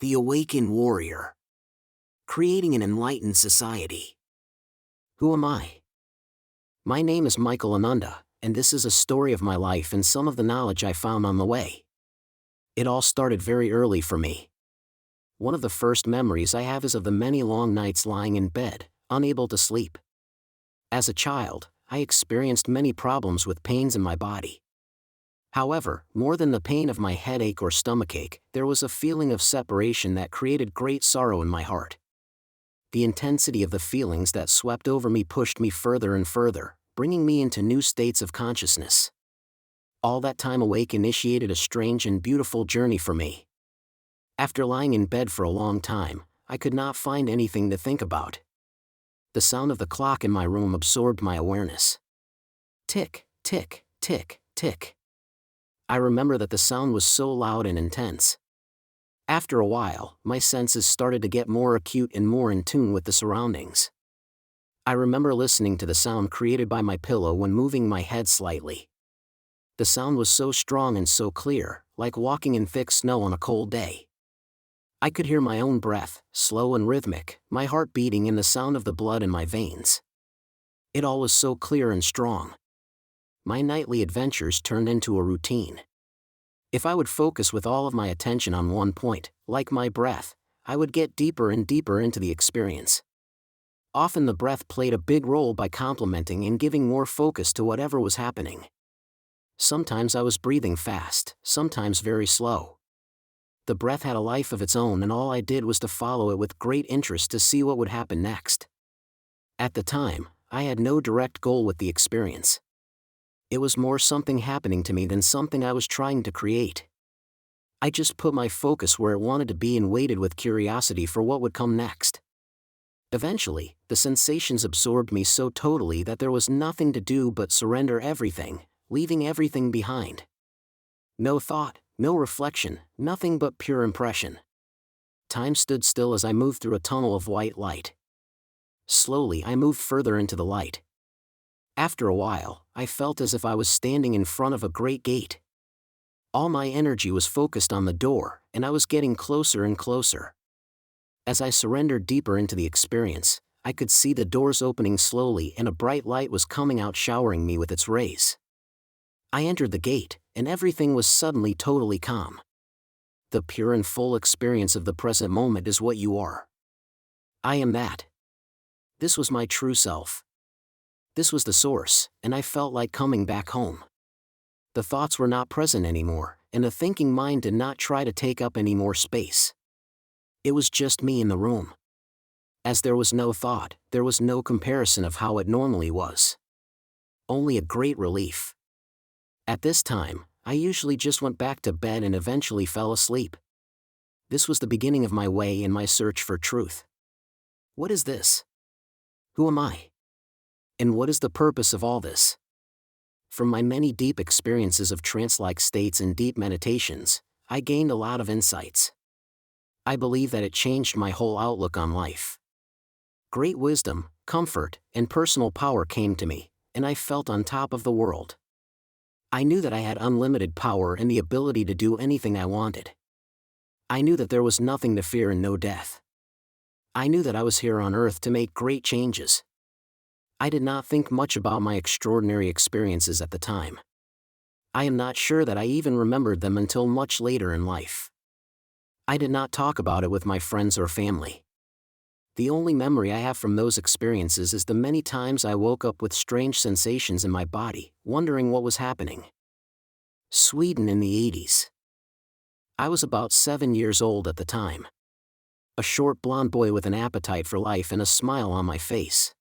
The Awakened Warrior. Creating an Enlightened Society. Who am I? My name is Mikael Ananda, and this is a story of my life and some of the knowledge I found on the way. It all started very early for me. One of the first memories I have is of the many long nights lying in bed, unable to sleep. As a child, I experienced many problems with pains in my body. However, more than the pain of my headache or stomachache, there was a feeling of separation that created great sorrow in my heart. The intensity of the feelings that swept over me pushed me further and further, bringing me into new states of consciousness. All that time awake initiated a strange and beautiful journey for me. After lying in bed for a long time, I could not find anything to think about. The sound of the clock in my room absorbed my awareness. Tick, tick, tick, tick. I remember that the sound was so loud and intense. After a while, my senses started to get more acute and more in tune with the surroundings. I remember listening to the sound created by my pillow when moving my head slightly. The sound was so strong and so clear, like walking in thick snow on a cold day. I could hear my own breath, slow and rhythmic, my heart beating and the sound of the blood in my veins. It all was so clear and strong. My nightly adventures turned into a routine. If I would focus with all of my attention on one point, like my breath, I would get deeper and deeper into the experience. Often the breath played a big role by complementing and giving more focus to whatever was happening. Sometimes I was breathing fast, sometimes very slow. The breath had a life of its own and all I did was to follow it with great interest to see what would happen next. At the time, I had no direct goal with the experience. It was more something happening to me than something I was trying to create. I just put my focus where it wanted to be and waited with curiosity for what would come next. Eventually, the sensations absorbed me so totally that there was nothing to do but surrender everything, leaving everything behind. No thought, no reflection, nothing but pure impression. Time stood still as I moved through a tunnel of white light. Slowly I moved further into the light. After a while, I felt as if I was standing in front of a great gate. All my energy was focused on the door, and I was getting closer and closer. As I surrendered deeper into the experience, I could see the doors opening slowly and a bright light was coming out showering me with its rays. I entered the gate, and everything was suddenly totally calm. The pure and full experience of the present moment is what you are. I am that. This was my true self. This was the source, and I felt like coming back home. The thoughts were not present anymore, and the thinking mind did not try to take up any more space. It was just me in the room. As there was no thought, there was no comparison of how it normally was. Only a great relief. At this time, I usually just went back to bed and eventually fell asleep. This was the beginning of my way in my search for truth. What is this? Who am I? And what is the purpose of all this? From my many deep experiences of trance-like states and deep meditations, I gained a lot of insights. I believe that it changed my whole outlook on life. Great wisdom, comfort, and personal power came to me, and I felt on top of the world. I knew that I had unlimited power and the ability to do anything I wanted. I knew that there was nothing to fear and no death. I knew that I was here on earth to make great changes. I did not think much about my extraordinary experiences at the time. I am not sure that I even remembered them until much later in life. I did not talk about it with my friends or family. The only memory I have from those experiences is the many times I woke up with strange sensations in my body, wondering what was happening. Sweden in the 80s. I was about 7 years old at the time. A short blonde boy with an appetite for life and a smile on my face.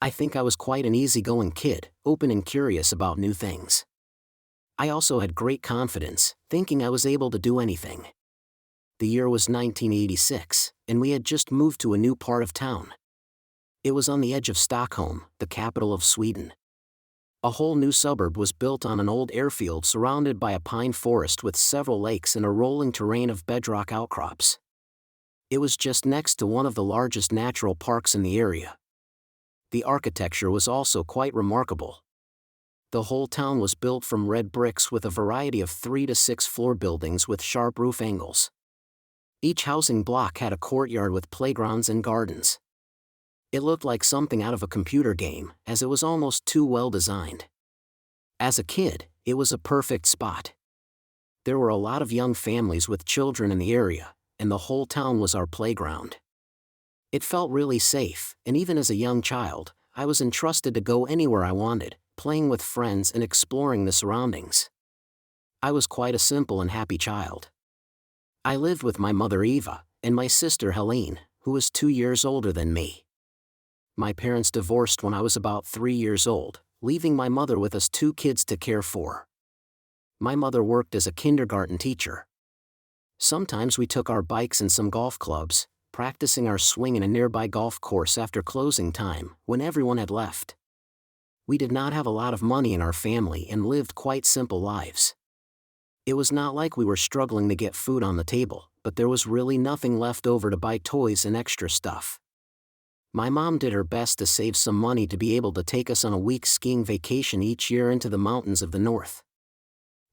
I think I was quite an easygoing kid, open and curious about new things. I also had great confidence, thinking I was able to do anything. The year was 1986, and we had just moved to a new part of town. It was on the edge of Stockholm, the capital of Sweden. A whole new suburb was built on an old airfield surrounded by a pine forest with several lakes and a rolling terrain of bedrock outcrops. It was just next to one of the largest natural parks in the area. The architecture was also quite remarkable. The whole town was built from red bricks with a variety of 3 to 6 floor buildings with sharp roof angles. Each housing block had a courtyard with playgrounds and gardens. It looked like something out of a computer game, as it was almost too well designed. As a kid, it was a perfect spot. There were a lot of young families with children in the area, and the whole town was our playground. It felt really safe, and even as a young child, I was entrusted to go anywhere I wanted, playing with friends and exploring the surroundings. I was quite a simple and happy child. I lived with my mother Eva, and my sister Helene, who was 2 years older than me. My parents divorced when I was about 3 years old, leaving my mother with us 2 kids to care for. My mother worked as a kindergarten teacher. Sometimes we took our bikes and some golf clubs, practicing our swing in a nearby golf course after closing time, when everyone had left. We did not have a lot of money in our family and lived quite simple lives. It was not like we were struggling to get food on the table, but there was really nothing left over to buy toys and extra stuff. My mom did her best to save some money to be able to take us on a week's skiing vacation each year into the mountains of the north.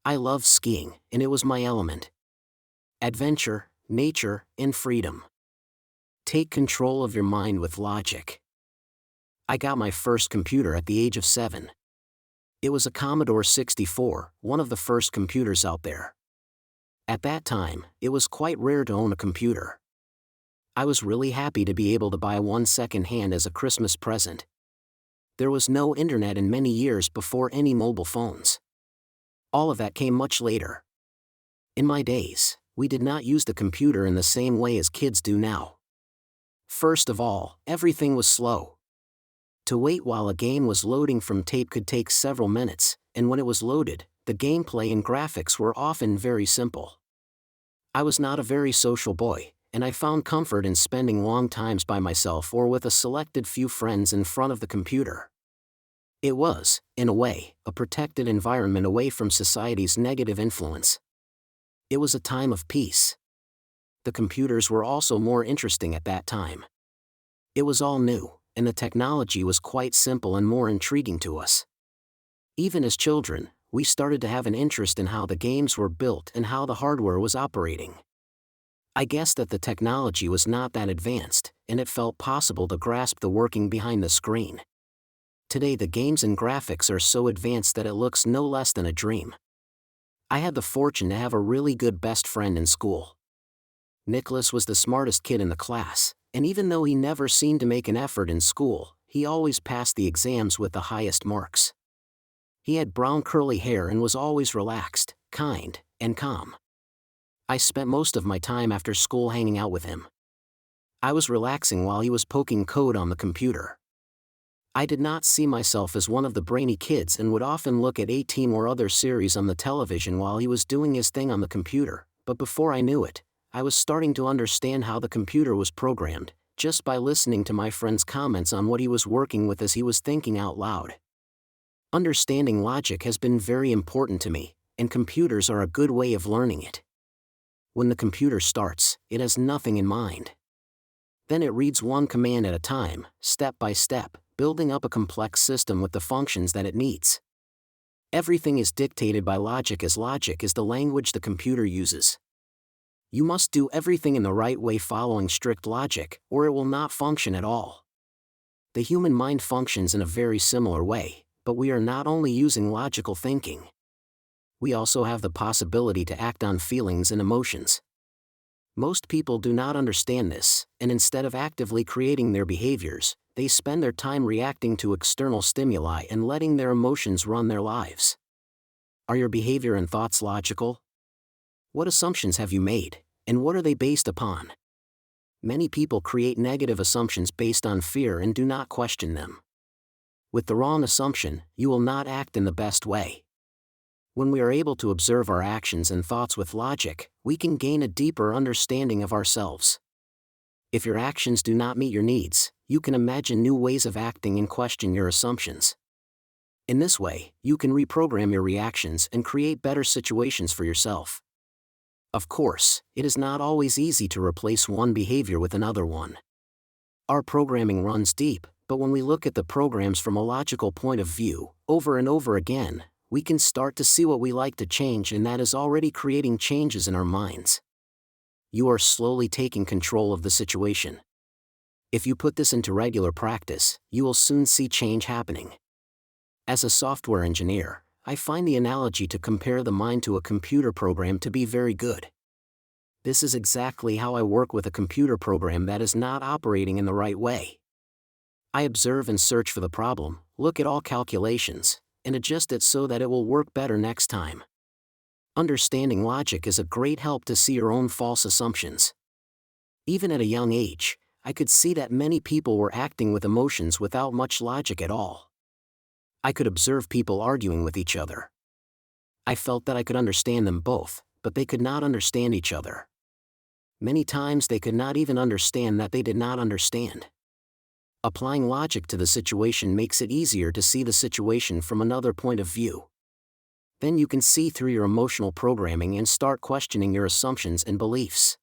I loved skiing, and it was my element. Adventure, nature, and freedom. Take control of your mind with logic. I got my first computer at the age of 7. It was a Commodore 64, one of the first computers out there. At that time, it was quite rare to own a computer. I was really happy to be able to buy one second-hand as a Christmas present. There was no internet in many years before any mobile phones. All of that came much later. In my days, we did not use the computer in the same way as kids do now. First of all, everything was slow. To wait while a game was loading from tape could take several minutes, and when it was loaded, the gameplay and graphics were often very simple. I was not a very social boy, and I found comfort in spending long times by myself or with a selected few friends in front of the computer. It was, in a way, a protected environment away from society's negative influence. It was a time of peace. The computers were also more interesting at that time. It was all new, and the technology was quite simple and more intriguing to us. Even as children, we started to have an interest in how the games were built and how the hardware was operating. I guessed that the technology was not that advanced, and it felt possible to grasp the working behind the screen. Today the games and graphics are so advanced that it looks no less than a dream. I had the fortune to have a really good best friend in school. Nicholas was the smartest kid in the class, and even though he never seemed to make an effort in school, he always passed the exams with the highest marks. He had brown curly hair and was always relaxed, kind, and calm. I spent most of my time after school hanging out with him. I was relaxing while he was poking code on the computer. I did not see myself as one of the brainy kids and would often look at A-Team or other series on the television while he was doing his thing on the computer, but before I knew it, I was starting to understand how the computer was programmed, just by listening to my friend's comments on what he was working with as he was thinking out loud. Understanding logic has been very important to me, and computers are a good way of learning it. When the computer starts, it has nothing in mind. Then it reads one command at a time, step by step, building up a complex system with the functions that it needs. Everything is dictated by logic, as logic is the language the computer uses. You must do everything in the right way following strict logic, or it will not function at all. The human mind functions in a very similar way, but we are not only using logical thinking. We also have the possibility to act on feelings and emotions. Most people do not understand this, and instead of actively creating their behaviors, they spend their time reacting to external stimuli and letting their emotions run their lives. Are your behavior and thoughts logical? What assumptions have you made, and what are they based upon? Many people create negative assumptions based on fear and do not question them. With the wrong assumption, you will not act in the best way. When we are able to observe our actions and thoughts with logic, we can gain a deeper understanding of ourselves. If your actions do not meet your needs, you can imagine new ways of acting and question your assumptions. In this way, you can reprogram your reactions and create better situations for yourself. Of course, it is not always easy to replace one behavior with another one. Our programming runs deep, but when we look at the programs from a logical point of view, over and over again, we can start to see what we like to change, and that is already creating changes in our minds. You are slowly taking control of the situation. If you put this into regular practice, you will soon see change happening. As a software engineer, I find the analogy to compare the mind to a computer program to be very good. This is exactly how I work with a computer program that is not operating in the right way. I observe and search for the problem, look at all calculations, and adjust it so that it will work better next time. Understanding logic is a great help to see your own false assumptions. Even at a young age, I could see that many people were acting with emotions without much logic at all. I could observe people arguing with each other. I felt that I could understand them both, but they could not understand each other. Many times they could not even understand that they did not understand. Applying logic to the situation makes it easier to see the situation from another point of view. Then you can see through your emotional programming and start questioning your assumptions and beliefs.